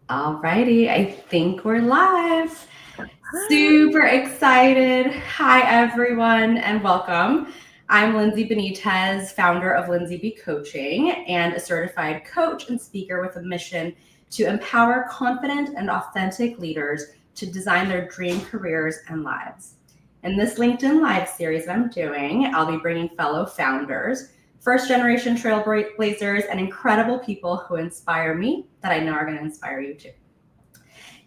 Alrighty, I think we're live. Hi. Super excited. Hi, everyone, and welcome. I'm Lindsay Benitez, founder of Lindsay B Coaching, and a certified coach and speaker with a mission to empower confident and authentic leaders to design their dream careers and lives. In this LinkedIn Live series that I'm doing, I'll be bringing fellow founders, first generation trailblazers, and incredible people who inspire me that I know are going to inspire you too.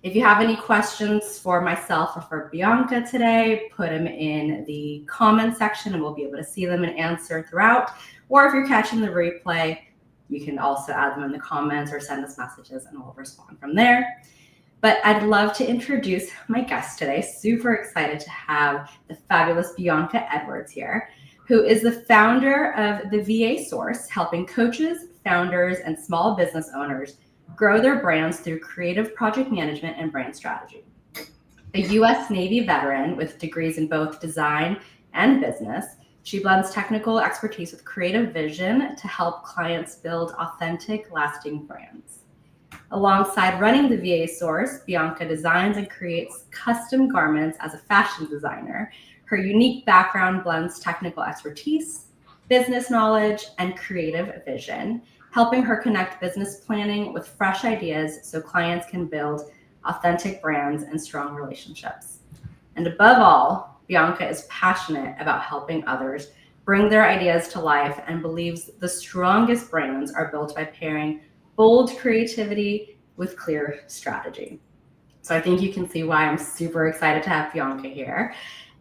If you have any questions for myself or for Bianca today, put them in the comment section and we'll be able to see them and answer throughout. Or if you're catching the replay, you can also add them in the comments or send us messages and we'll respond from there. But I'd love to introduce my guest today. Super excited to have the fabulous Bianca Edwards here, who is the founder of the VA Source, helping coaches, founders, and small business owners grow their brands through creative project management and brand strategy. A US Navy veteran with degrees in both design and business, she blends technical expertise with creative vision to help clients build authentic, lasting brands. Alongside running the VA Source, Bianca designs and creates custom garments as a fashion designer. Her unique background blends technical expertise, business knowledge, and creative vision, helping her connect business planning with fresh ideas so clients can build authentic brands and strong relationships. And above all, Bianca is passionate about helping others bring their ideas to life and believes the strongest brands are built by pairing bold creativity with clear strategy. So I think you can see why I'm super excited to have Bianca here.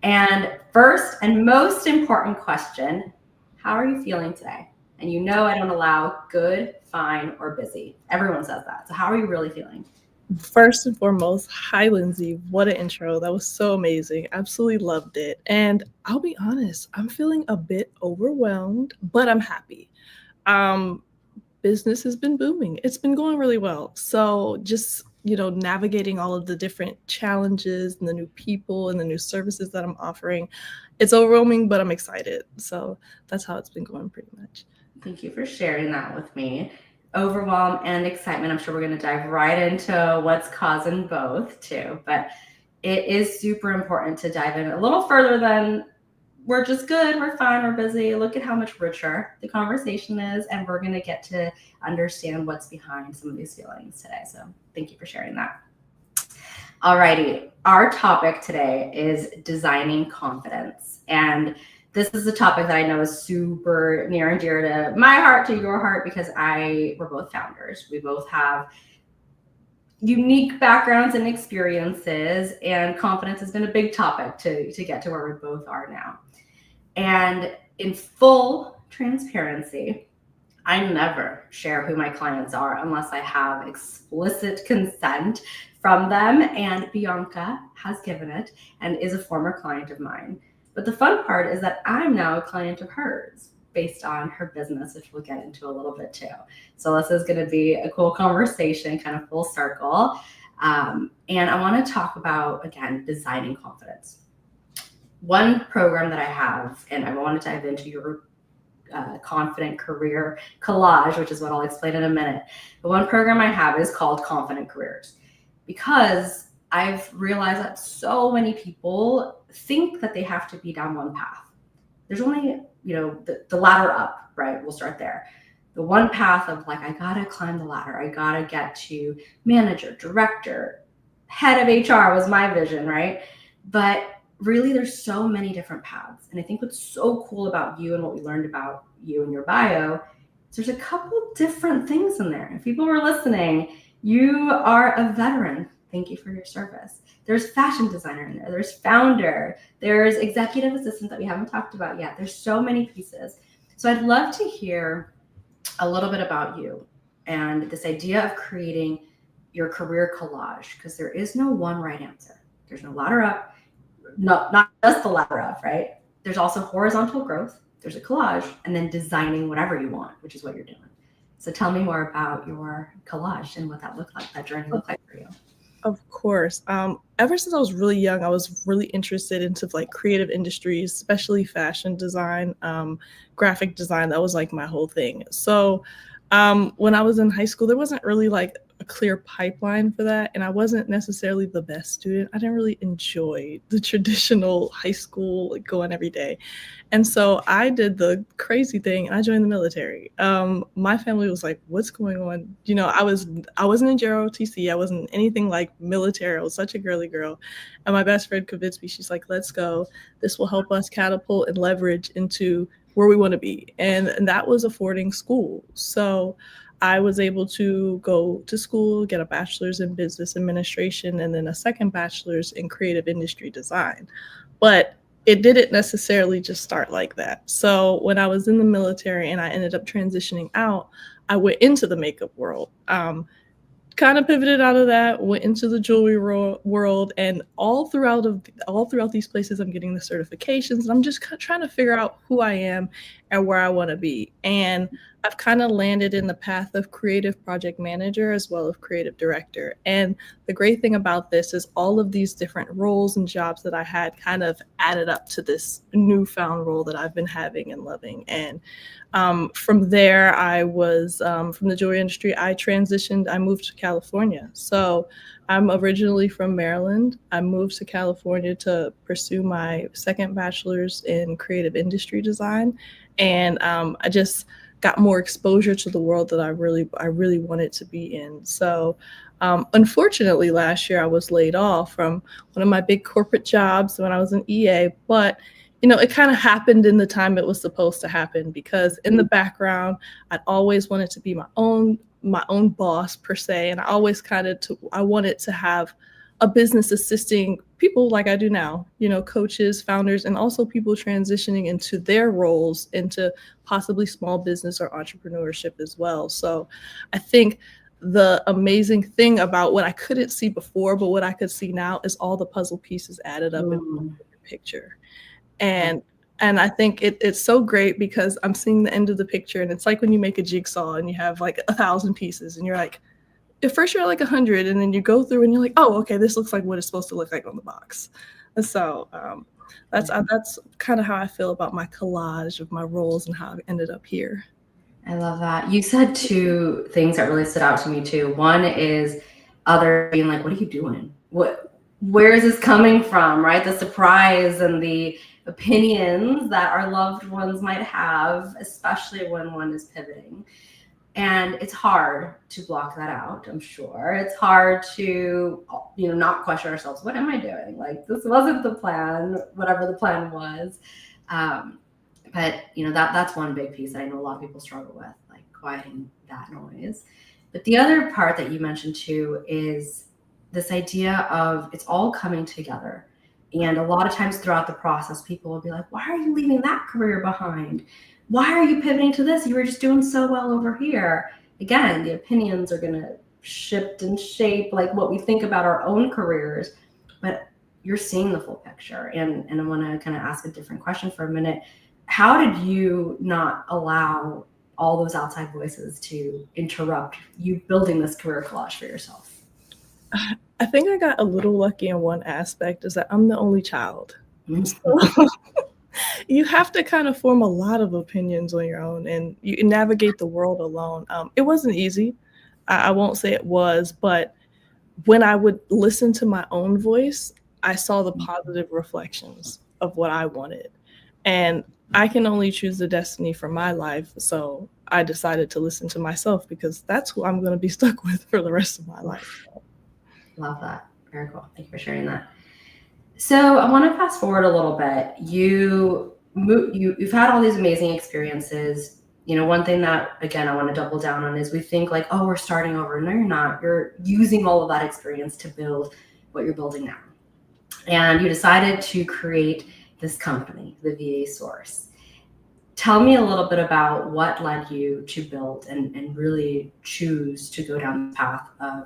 And first and most important question, how are you feeling today? And you know I don't allow good, fine, or busy. Everyone says that. So how are you really feeling? First and foremost, hi, Lindsay. What an intro. That was so amazing. Absolutely loved it. And I'll be honest, I'm feeling a bit overwhelmed, but I'm happy. Um, Business has been booming. It's been going really well. So just, navigating all of the different challenges and the new people and the new services that I'm offering, it's overwhelming, but I'm excited. So that's how it's been going pretty much. Thank you for sharing that with me. Overwhelm and excitement. I'm sure we're going to dive right into what's causing both too. But it is super important to dive in a little further than we're just good, we're fine, we're busy. Look at how much richer the conversation is, and we're going to get to understand what's behind some of these feelings today. So thank you for sharing that. Alrighty, our topic today is designing confidence. And this is a topic that I know is super near and dear to my heart, to your heart, because we're both founders. We both have unique backgrounds and experiences, and confidence has been a big topic to get to where we both are now. And in full transparency, I never share who my clients are unless I have explicit consent from them. And Bianca has given it and is a former client of mine. But the fun part is that I'm now a client of hers based on her business, which we'll get into a little bit too. So this is going to be a cool conversation, kind of full circle. And I want to talk about, again, designing confidence. One program that I have, and I want to dive into your confident career collage, which is what I'll explain in a minute. The one program I have is called Confident Careers because I've realized that so many people think that they have to be down one path. There's only, the ladder up, right? We'll start there. The one path of like, I gotta climb the ladder. I gotta get to manager, director, head of HR was my vision, right? But really there's so many different paths. And I think what's so cool about you and what we learned about you in your bio is there's a couple different things in there. If people were listening, you are a veteran. Thank you for your service. There's fashion designer in there. There's founder. There's executive assistant that we haven't talked about yet. There's so many pieces. So I'd love to hear a little bit about you and this idea of creating your career collage, because there is no one right answer. There's no ladder up. Not just the ladder up, right? There's also horizontal growth. There's a collage, and then designing whatever you want, which is what you're doing. So tell me more about your collage and what that journey looked like for you. Of course. Ever since I was really young, I was really interested into like creative industries, especially fashion design, graphic design. That was like my whole thing. So when I was in high school, there wasn't really like a clear pipeline for that. And I wasn't necessarily the best student. I didn't really enjoy the traditional high school, like going every day. And so I did the crazy thing and I joined the military. My family was like, what's going on? You know, I wasn't in JROTC. I wasn't anything like military. I was such a girly girl. And my best friend convinced me, she's like, let's go. This will help us catapult and leverage into where we want to be. And that was affording school. So I was able to go to school, get a bachelor's in business administration, and then a second bachelor's in creative industry design. But it didn't necessarily just start like that. So when I was in the military and I ended up transitioning out, I went into the makeup world. Kind of pivoted out of that, went into the jewelry world, and all throughout these places, I'm getting the certifications, and I'm just trying to figure out who I am and where I want to be. And I've kind of landed in the path of creative project manager as well as creative director. And the great thing about this is all of these different roles and jobs that I had kind of added up to this newfound role that I've been having and loving. And from there, I was from the jewelry industry. I transitioned. I moved to California. So I'm originally from Maryland. I moved to California to pursue my second bachelor's in creative industry design, and I just got more exposure to the world that I really wanted to be in. So unfortunately, last year I was laid off from one of my big corporate jobs when I was an EA, but you know, it kind of happened in the time it was supposed to happen, because in the background, I'd always wanted to be my own boss per se. And I always I wanted to have a business assisting people like I do now, you know, coaches, founders, and also people transitioning into their roles into possibly small business or entrepreneurship as well. So I think the amazing thing about what I couldn't see before, but what I could see now, is all the puzzle pieces added up in one picture. And I think it's so great because I'm seeing the end of the picture, and it's like when you make a jigsaw and you have like 1,000 pieces and you're like, at first you're like 100, and then you go through and you're like, oh, okay, this looks like what it's supposed to look like on the box. And so that's kind of how I feel about my collage of my roles and how I ended up here. I love that. You said two things that really stood out to me too. One is others being like, what are you doing? Where is this coming from, right? The surprise and the opinions that our loved ones might have, especially when one is pivoting. And it's hard to block that out, I'm sure. It's hard to, not question ourselves. What am I doing? Like, this wasn't the plan, whatever the plan was. But that's one big piece that I know a lot of people struggle with, like quieting that noise. But the other part that you mentioned too is this idea of it's all coming together. And a lot of times throughout the process, people will be like, why are you leaving that career behind? Why are you pivoting to this? You were just doing so well over here. Again, the opinions are going to shift and shape like what we think about our own careers, but you're seeing the full picture. And I want to kind of ask a different question for a minute. How did you not allow all those outside voices to interrupt you building this career collage for yourself? I think I got a little lucky in one aspect, is that I'm the only child. So you have to kind of form a lot of opinions on your own, and you navigate the world alone. It wasn't easy. I won't say it was, but when I would listen to my own voice, I saw the positive reflections of what I wanted. And I can only choose the destiny for my life. So I decided to listen to myself, because that's who I'm going to be stuck with for the rest of my life. Love that. Very cool. Thank you for sharing that. So I want to fast forward a little bit. You've had all these amazing experiences. One thing that, again, I want to double down on is we think like, oh, we're starting over. No, you're not. You're using all of that experience to build what you're building now. And you decided to create this company, the VA Source. Tell me a little bit about what led you to build and really choose to go down the path of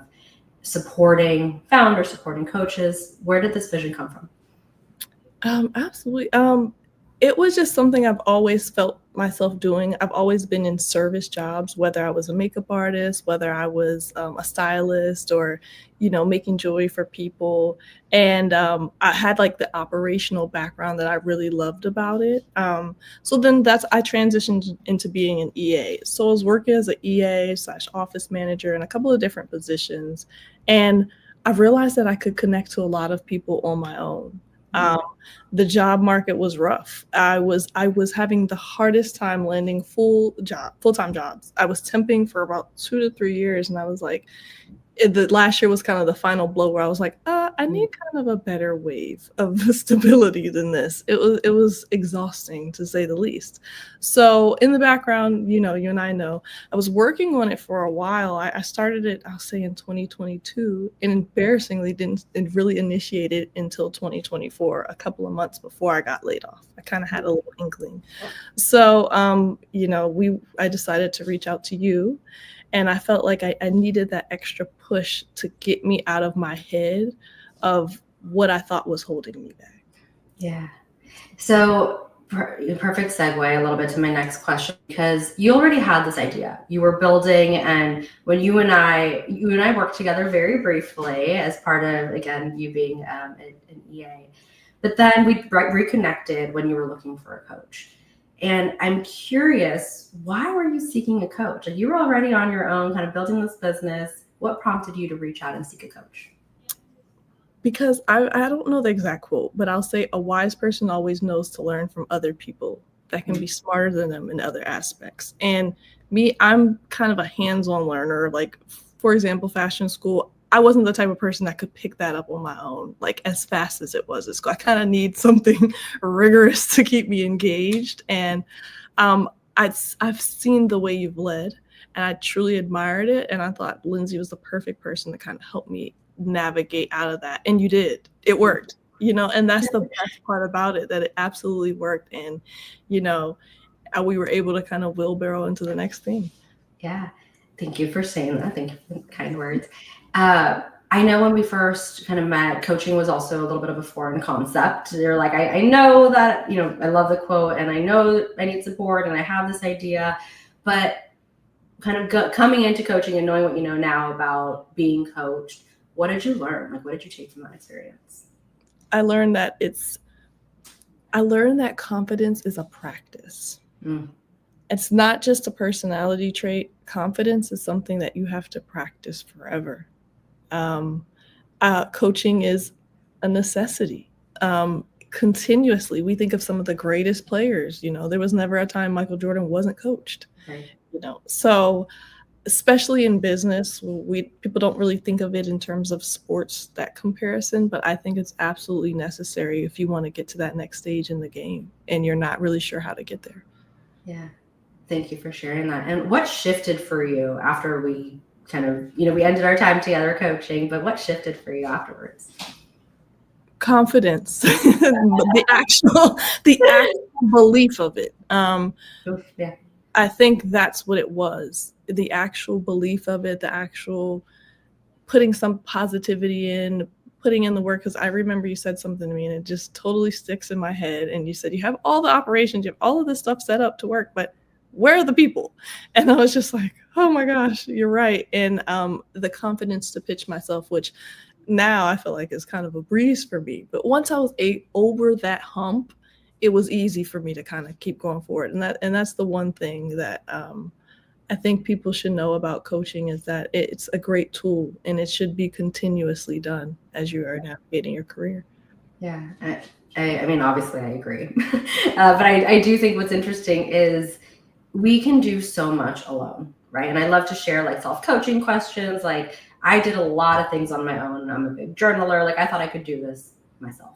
supporting founders, supporting coaches. Where did this vision come from? Absolutely. It was just something I've always felt myself doing. I've always been in service jobs, whether I was a makeup artist, whether I was a stylist, or making jewelry for people. And I had like the operational background that I really loved about it. So then I transitioned into being an EA. So I was working as an EA slash office manager in a couple of different positions, and I realized that I could connect to a lot of people on my own. Um, the job market was rough. I was having the hardest time landing full-time jobs. I was temping for about 2 to 3 years, and I was like, the last year was kind of the final blow where I was like, I need kind of a better wave of stability than this. It was exhausting, to say the least. So in the background, you and I know, I was working on it for a while. I started it, I'll say, in 2022, and embarrassingly didn't really initiate it until 2024, a couple of months before I got laid off. I kind of had a little inkling. So I decided to reach out to you, and I felt like I needed that extra push to get me out of my head of what I thought was holding me back. Yeah. So perfect segue a little bit to my next question, because you already had this idea. You were building, and when you and I worked together very briefly as part of, again, you being an EA, but then we reconnected when you were looking for a coach. And I'm curious, why were you seeking a coach? Like, you were already on your own, kind of building this business. What prompted you to reach out and seek a coach? Because I don't know the exact quote, but I'll say a wise person always knows to learn from other people that can be smarter than them in other aspects. And me, I'm kind of a hands-on learner. Like, for example, fashion school, I wasn't the type of person that could pick that up on my own, like as fast as it was at school. I kind of need something rigorous to keep me engaged. And I've seen the way you've led, and I truly admired it. And I thought Lindsay was the perfect person to kind of help me navigate out of that. And you did. It worked, and that's the best part about it, that it absolutely worked. And, we were able to kind of wheelbarrow into the next thing. Yeah. Thank you for saying that. Thank you for the kind words. I know when we first kind of met, coaching was also a little bit of a foreign concept. They're like, I know that, I love the quote, and I know I need support, and I have this idea, but kind of coming into coaching and knowing what you know now about being coached, what did you learn? Like, what did you take from that experience? I learned that confidence is a practice. It's not just a personality trait. Confidence is something that you have to practice forever. Coaching is a necessity. Continuously, we think of some of the greatest players. There was never a time Michael Jordan wasn't coached. Right. So especially in business, people don't really think of it in terms of sports, that comparison, but I think it's absolutely necessary if you want to get to that next stage in the game and you're not really sure how to get there. Yeah. Thank you for sharing that. And what shifted for you after we kind of, we ended our time together coaching, but what shifted for you afterwards? Confidence, the actual belief of it. Yeah. I think that's what it was. The actual belief of it, the actual putting some positivity in, putting in the work. Because I remember you said something to me and it just totally sticks in my head. And you said, you have all the operations, you have all of this stuff set up to work, but where are the people? And I was just like, oh my gosh, you're right. And the confidence to pitch myself, which now I feel like is kind of a breeze for me. But once I was over that hump, it was easy for me to kind of keep going forward. And that's the one thing that I think people should know about coaching, is that it's a great tool and it should be continuously done as you are navigating your career. Yeah. I mean, obviously I agree. But I do think what's interesting is we can do so much alone, right? And I love to share like self-coaching questions. Like, I did a lot of things on my own. I'm a big journaler. Like, I thought I could do this myself.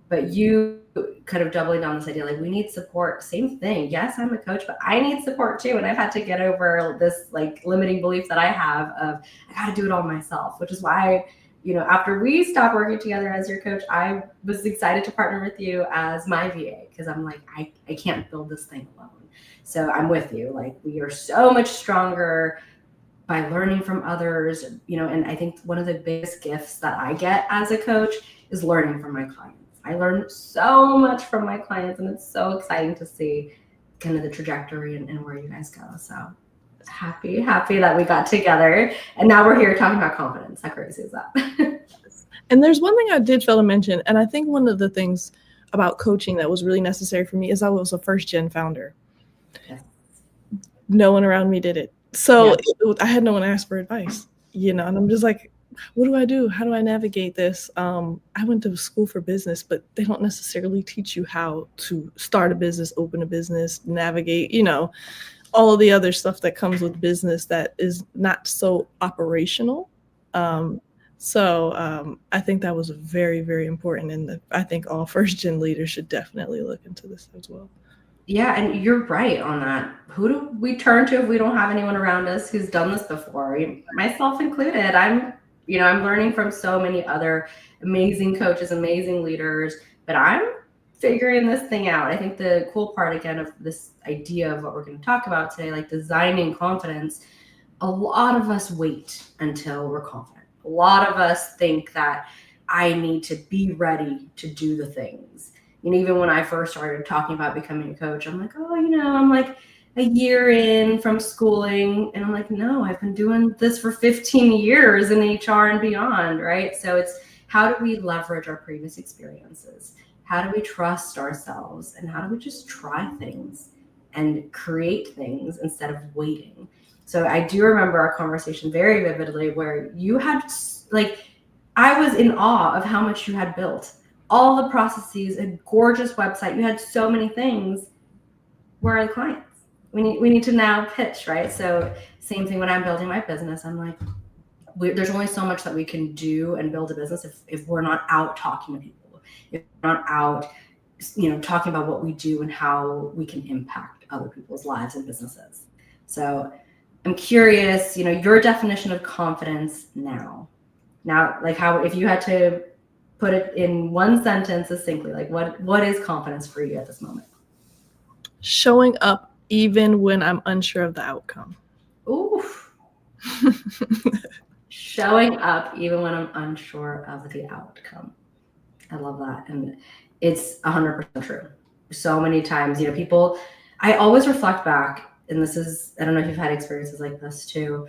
But you kind of doubling down this idea, like, we need support. Same thing. Yes, I'm a coach, but I need support too. And I've had to get over this like limiting belief that I have of I got to do it all myself, which is why, after we stopped working together as your coach, I was excited to partner with you as my VA, because I'm like, I can't build this thing alone. So I'm with you. Like, we are so much stronger by learning from others, and I think one of the biggest gifts that I get as a coach is learning from my clients. I learn so much from my clients, and it's so exciting to see kind of the trajectory and where you guys go. So happy that we got together, and now we're here talking about confidence. How crazy is that? And there's one thing I did fail to mention, and I think one of the things about coaching that was really necessary for me is I was a first gen founder. Yes. No one around me did it. So Yeah. I had no one to ask for advice, and I'm just like, what do I do? How do I navigate this? I went to school for business, but they don't necessarily teach you how to start a business, open a business, navigate, all of the other stuff that comes with business that is not so operational. So I think that was very, very important. And I think all first gen leaders should definitely look into this as well. Yeah, and you're right on that. Who do we turn to if we don't have anyone around us who's done this before? Myself included. I'm learning from so many other amazing coaches, amazing leaders, but I'm figuring this thing out. I think the cool part again of this idea of what we're going to talk about today, like designing confidence, a lot of us wait until we're confident. A lot of us think that I need to be ready to do the things. Even when I first started talking about becoming a coach, I'm like, oh, I'm like a year in from schooling. And I'm like, no, I've been doing this for 15 years in HR and beyond, right? So it's how do we leverage our previous experiences? How do we trust ourselves? And how do we just try things and create things instead of waiting? So I do remember our conversation very vividly where you had, like, I was in awe of how much you had built. All the processes, a gorgeous website. You had so many things. Where are the clients? We need to now pitch, right? So same thing when I'm building my business. I'm like, there's only so much that we can do and build a business if we're not out talking to people, if we're not out, talking about what we do and how we can impact other people's lives and businesses. So I'm curious, your definition of confidence now, like how, if you had to put it in one sentence succinctly, like what is confidence for you at this moment? Showing up even when I'm unsure of the outcome. Ooh. Showing up even when I'm unsure of the outcome. I love that. And it's 100% true. So many times, people, I always reflect back, and this is, I don't know if you've had experiences like this too.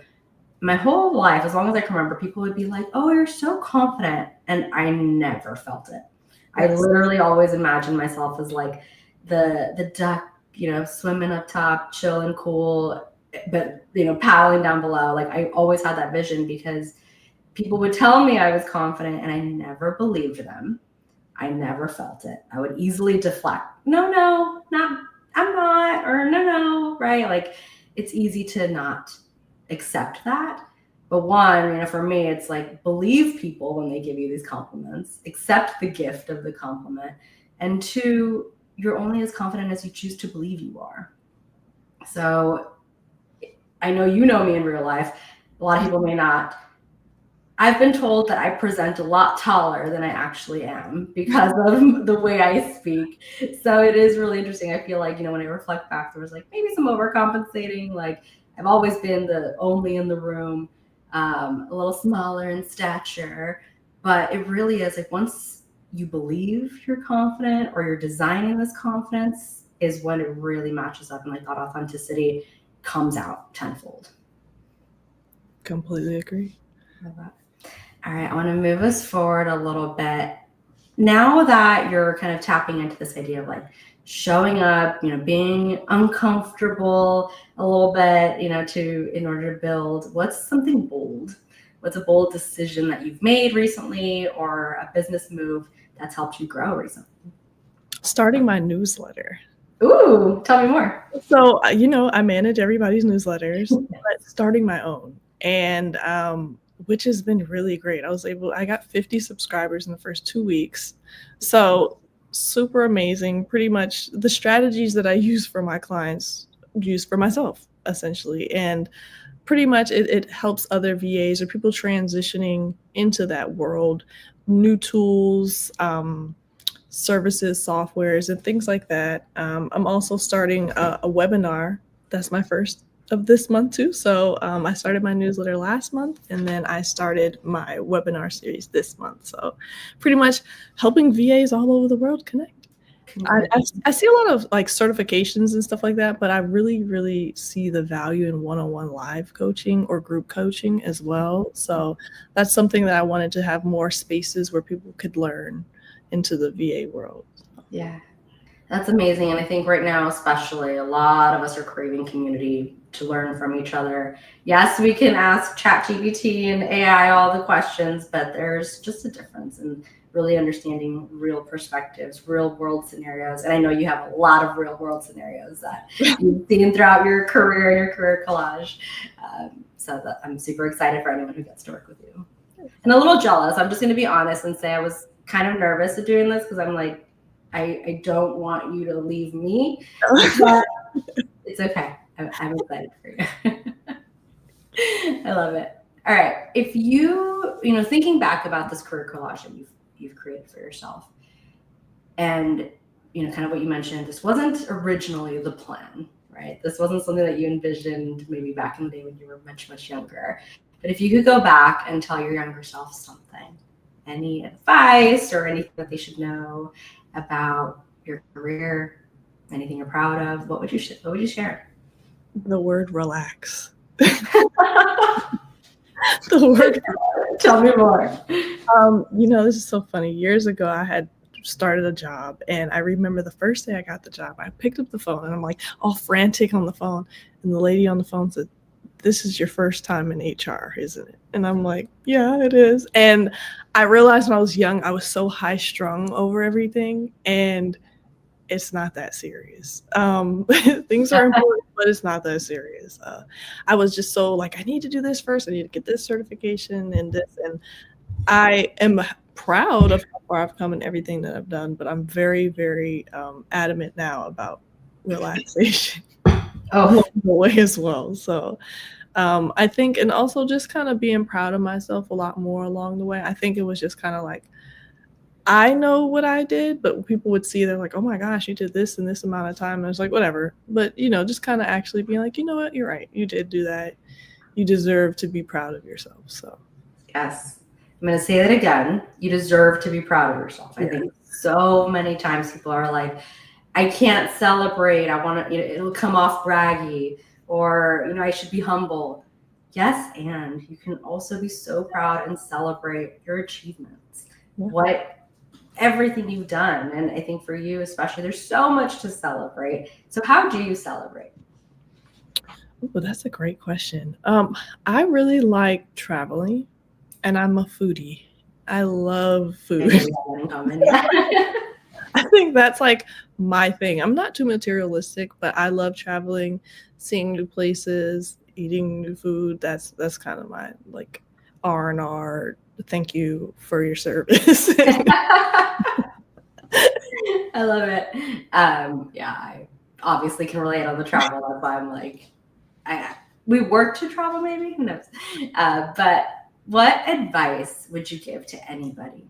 My whole life, as long as I can remember, people would be like, oh, you're so confident. And I never felt it. Yes. I literally always imagined myself as like the duck, swimming up top, chill and cool, but, paddling down below. Like I always had that vision because people would tell me I was confident and I never believed them. I never felt it. I would easily deflect. No, not, I'm not, or no, right? Like it's easy to not accept that. But one, for me, it's like believe people when they give you these compliments, accept the gift of the compliment. And two, you're only as confident as you choose to believe you are. So I know you know me in real life. A lot of people may not. I've been told that I present a lot taller than I actually am because of the way I speak. So it is really interesting. I feel like, when I reflect back, there was like maybe some overcompensating. Like I've always been the only in the room, a little smaller in stature. But it really is like once you believe you're confident or you're designing this confidence is when it really matches up and like that authenticity comes out tenfold. Completely agree. Love that. All right, I want to move us forward a little bit. Now that you're kind of tapping into this idea of like showing up, being uncomfortable a little bit, in order to build, what's something bold? What's a bold decision that you've made recently or a business move that's helped you grow recently? Starting my newsletter. Ooh, tell me more. So, I manage everybody's newsletters, but starting my own. And which has been really great. I got 50 subscribers in the first 2 weeks. So super amazing. Pretty much the strategies that I use for my clients, use for myself, essentially. And pretty much it helps other VAs or people transitioning into that world, new tools, services, softwares, and things like that. I'm also starting a webinar. That's my first of this month too. So I started my newsletter last month, and then I started my webinar series this month. So pretty much helping VAs all over the world connect. I see a lot of like certifications and stuff like that, but I really, really see the value in one-on-one live coaching or group coaching as well. So that's something that I wanted to have more spaces where people could learn into the VA world. Yeah, that's amazing. And I think right now, especially, a lot of us are craving community to learn from each other. Yes, we can ask ChatGPT and AI all the questions, but there's just a difference in really understanding real perspectives, real world scenarios. And I know you have a lot of real world scenarios that you've seen throughout your career and your career collage. So I'm super excited for anyone who gets to work with you. And a little jealous. I'm just going to be honest and say I was kind of nervous of doing this because I'm like, I don't want you to leave me, but it's okay. I'm excited for you. I love it. All right. If you thinking back about this career collage that you've created for yourself, and kind of what you mentioned, this wasn't originally the plan, right? This wasn't something that you envisioned maybe back in the day when you were much, much younger. But if you could go back and tell your younger self something, any advice or anything that they should know about your career, anything you're proud of, what would you share? The word relax. The word. Tell me more. This is so funny. Years ago, I had started a job, and I remember the first day I got the job, I picked up the phone and I'm like all frantic on the phone, and the lady on the phone said, "This is your first time in HR, isn't it?" And I'm like, "Yeah, it is." And I realized when I was young, I was so high strung over everything, and it's not that serious. Things are important, but it's not that serious. I was just so like, I need to do this first. I need to get this certification and this. And I am proud of how far I've come and everything that I've done, but I'm very, very adamant now about relaxation along the way as well. So I think, and also just kind of being proud of myself a lot more along the way. I think it was just kind of like, I know what I did, but people would see, they're like, "Oh my gosh, you did this in this amount of time." And I was like, whatever. But, just kind of actually being like, you know what, you're right. You did do that. You deserve to be proud of yourself. So, yes, I'm going to say that again. You deserve to be proud of yourself. Yeah. I think so many times people are like, I can't celebrate. I want to, it'll come off braggy, or, I should be humble. Yes, and you can also be so proud and celebrate your achievements. Yeah. Everything you've done. And I think for you especially, there's so much to celebrate. So how do you celebrate? Well, that's a great question. I really like traveling, and I'm a foodie. I love food. I think that's like my thing. I'm not too materialistic, but I love traveling, seeing new places, eating new food. That's kind of my like R&R. Thank you for your service. I love it. I obviously can relate on the travel. That's why I'm like, we work to travel, maybe, who knows? But what advice would you give to anybody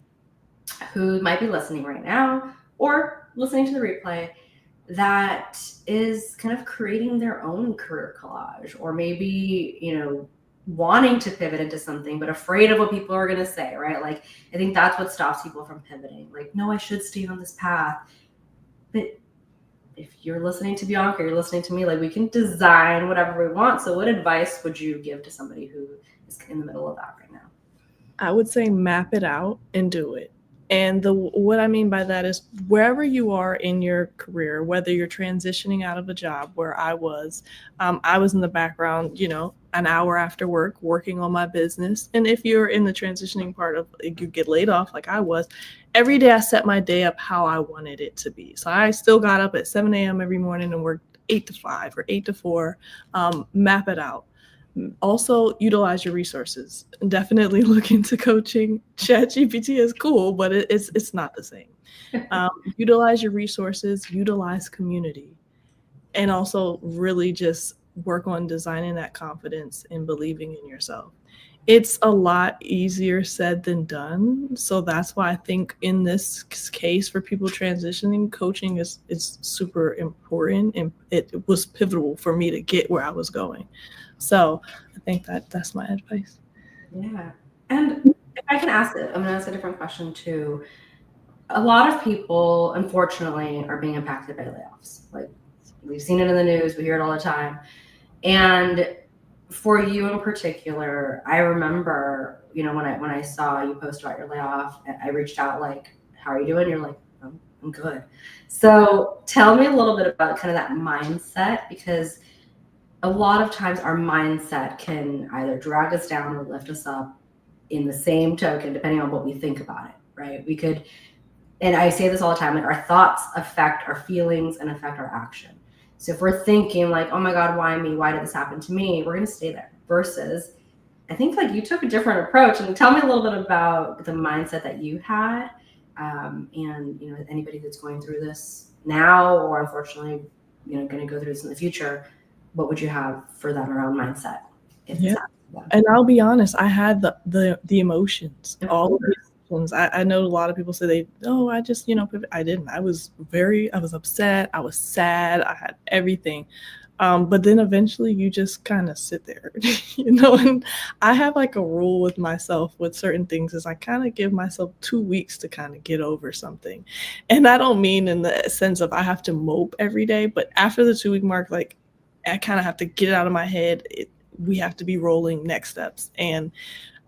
who might be listening right now or listening to the replay that is kind of creating their own career collage, or maybe, wanting to pivot into something, but afraid of what people are going to say, right? Like, I think that's what stops people from pivoting. Like, no, I should stay on this path. But if you're listening to Bianca, you're listening to me, like, we can design whatever we want. So what advice would you give to somebody who is in the middle of that right now? I would say map it out and do it. And what I mean by that is wherever you are in your career, whether you're transitioning out of a job where I was in the background, an hour after work, working on my business. And if you're in the transitioning part of, you get laid off like I was, every day I set my day up how I wanted it to be. So I still got up at 7 a.m. every morning and worked 8 to 5 or 8 to 4, map it out. Also, utilize your resources. Definitely look into coaching. ChatGPT is cool, but it's not the same. Utilize your resources, utilize community, and also really just work on designing that confidence and believing in yourself. It's a lot easier said than done. So that's why I think in this case for people transitioning, coaching is super important, and it was pivotal for me to get where I was going. So I think that's my advice. Yeah. And if I can ask it, I'm going to ask a different question too. A lot of people, unfortunately, are being impacted by layoffs. Like, we've seen it in the news, we hear it all the time. And for you in particular, I remember, when I saw you post about your layoff, I reached out like, how are you doing? You're like, I'm good. So tell me a little bit about kind of that mindset, because a lot of times our mindset can either drag us down or lift us up in the same token, depending on what we think about it, right? We could, and I say this all the time, like our thoughts affect our feelings and affect our action. So if we're thinking like, oh my God, why me? Why did this happen to me? We're going to stay there. Versus, I think like you took a different approach. And tell me a little bit about the mindset that you had. And, anybody that's going through this now, or unfortunately, going to go through this in the future, what would you have for that around mindset? Yeah. And I'll be honest, I had the emotions, all of the emotions. I know a lot of people say I just, I didn't. I was upset. I was sad. I had everything. But then eventually you just kind of sit there, and I have like a rule with myself with certain things is I kind of give myself 2 weeks to kind of get over something. And I don't mean in the sense of I have to mope every day, but after the 2-week mark, like I kind of have to get it out of my head. We have to be rolling next steps. And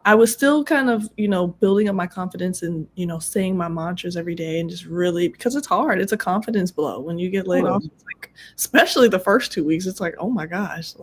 I was still kind of, building up my confidence and, saying my mantras every day and just really, because it's hard. It's a confidence blow when you get laid off. It's like, especially the first 2 weeks, it's like, oh my gosh.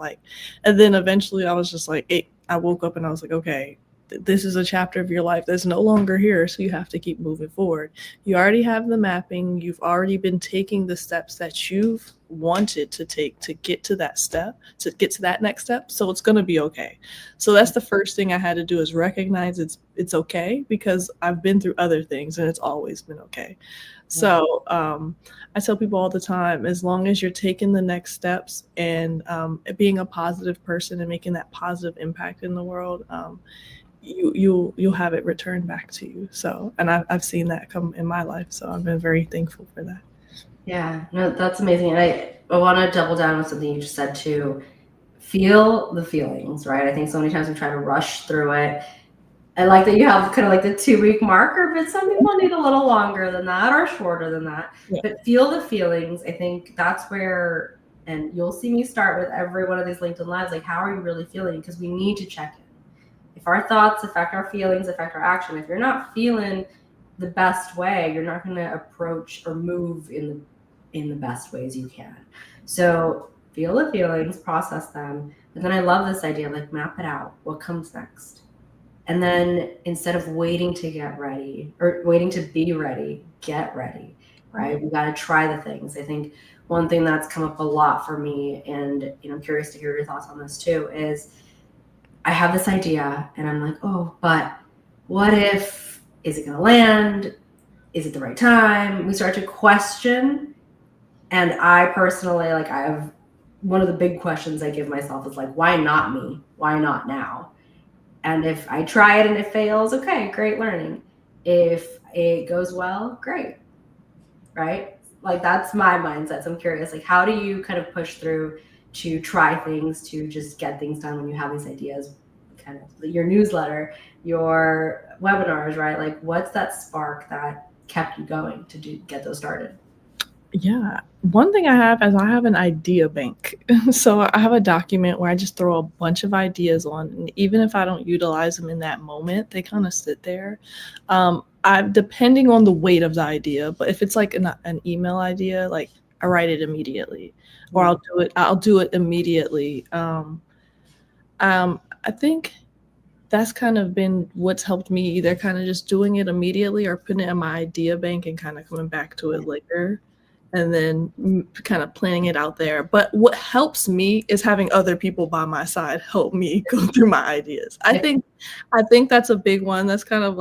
And then eventually I was just like, I woke up and I was like, okay, this is a chapter of your life that's no longer here. So you have to keep moving forward. You already have the mapping. You've already been taking the steps that you've wanted to take to get to that step, to get to that next step. So it's going to be okay. So that's the first thing I had to do is recognize it's okay, because I've been through other things and it's always been okay. So I tell people all the time, as long as you're taking the next steps and being a positive person and making that positive impact in the world, you'll have it returned back to you. So, and I've seen that come in my life. So I've been very thankful for that. Yeah, no, that's amazing. And I want to double down on something you just said too. Feel the feelings, right? I think so many times we try to rush through it. I like that you have kind of like the 2-week marker, but some people need a little longer than that or shorter than that. Yeah. But feel the feelings. I think that's where, and you'll see me start with every one of these LinkedIn Lives, like, how are you really feeling? Because we need to check in. If our thoughts affect our feelings, affect our action, if you're not feeling the best way, you're not going to approach or move in the best ways you can. So feel the feelings, process them. But then I love this idea, like map it out. What comes next? And then instead of waiting to get ready or waiting to be ready, get ready, right? We got to try the things. I think one thing that's come up a lot for me, and I'm curious to hear your thoughts on this too, is I have this idea and I'm like, oh, but what if, is it going to land? Is it the right time? We start to question. And I personally, I have one of the big questions I give myself is like, why not me? Why not now? And if I try it and it fails, okay, great learning. If it goes well, great, right? That's my mindset. So I'm curious, how do you kind of push through to try things, to just get things done when you have these ideas, kind of your newsletter, your webinars, right? What's that spark that kept you going to get those started? Yeah. One thing I have is I have an idea bank. So I have a document where I just throw a bunch of ideas on. And even if I don't utilize them in that moment, they kind of sit there. Depending on the weight of the idea, but if it's like an email idea, I write it immediately, or I'll do it immediately. I think that's kind of been what's helped me, either kind of just doing it immediately or putting it in my idea bank and kind of coming back to it later. And then kind of planning it out there. But what helps me is having other people by my side help me go through my ideas. I think that's a big one. That's kind of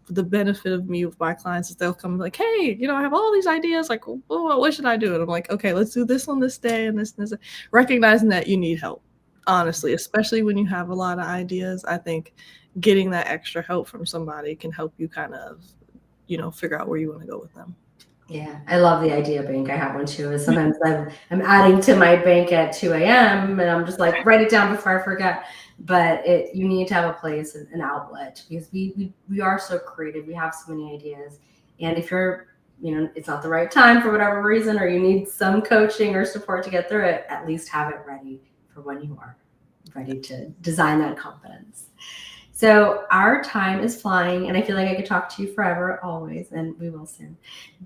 the benefit of me with my clients is they'll come like, hey, I have all these ideas. Like, what should I do? And I'm like, okay, let's do this on this day and this and this. Recognizing that you need help, honestly, especially when you have a lot of ideas. I think getting that extra help from somebody can help you kind of, figure out where you want to go with them. Yeah, I love the idea bank. I have one too. Sometimes I'm adding to my bank at 2 a.m. and I'm just like, write it down before I forget. But you need to have a place, an outlet, because we are so creative. We have so many ideas. And if you're, it's not the right time for whatever reason, or you need some coaching or support to get through it, at least have it ready for when you are ready to design that confidence. So our time is flying, and I feel like I could talk to you forever, always, and we will soon.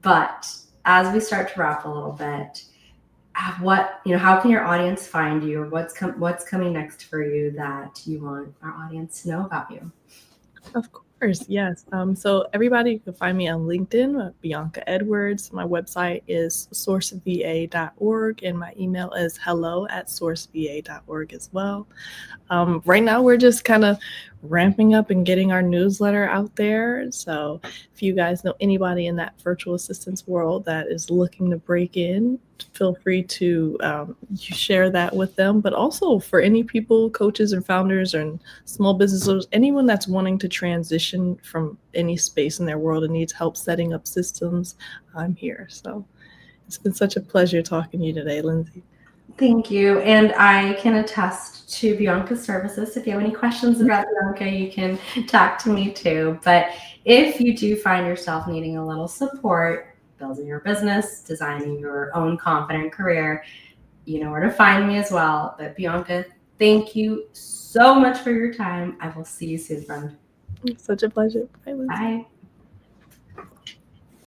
But as we start to wrap a little bit, how can your audience find you, or what's coming next for you that you want our audience to know about you? Of course, yes. So everybody can find me on LinkedIn, Bianca Edwards. My website is sourceva.org, and my email is hello@sourceva.org as well. Right now, we're just kind of ramping up and getting our newsletter out there. So if you guys know anybody in that virtual assistance world that is looking to break in, feel free to share that with them. But also for any people, coaches and founders and small businesses, anyone that's wanting to transition from any space in their world and needs help setting up systems, I'm here. So it's been such a pleasure talking to you today, Lindsay. Thank you. And I can attest to Bianca's services. If you have any questions about Bianca, you can talk to me too. But if you do find yourself needing a little support, building your business, designing your own confident career, you know where to find me as well. But Bianca, thank you so much for your time. I will see you soon, friend. It's such a pleasure. Bye, Lindsay. Bye.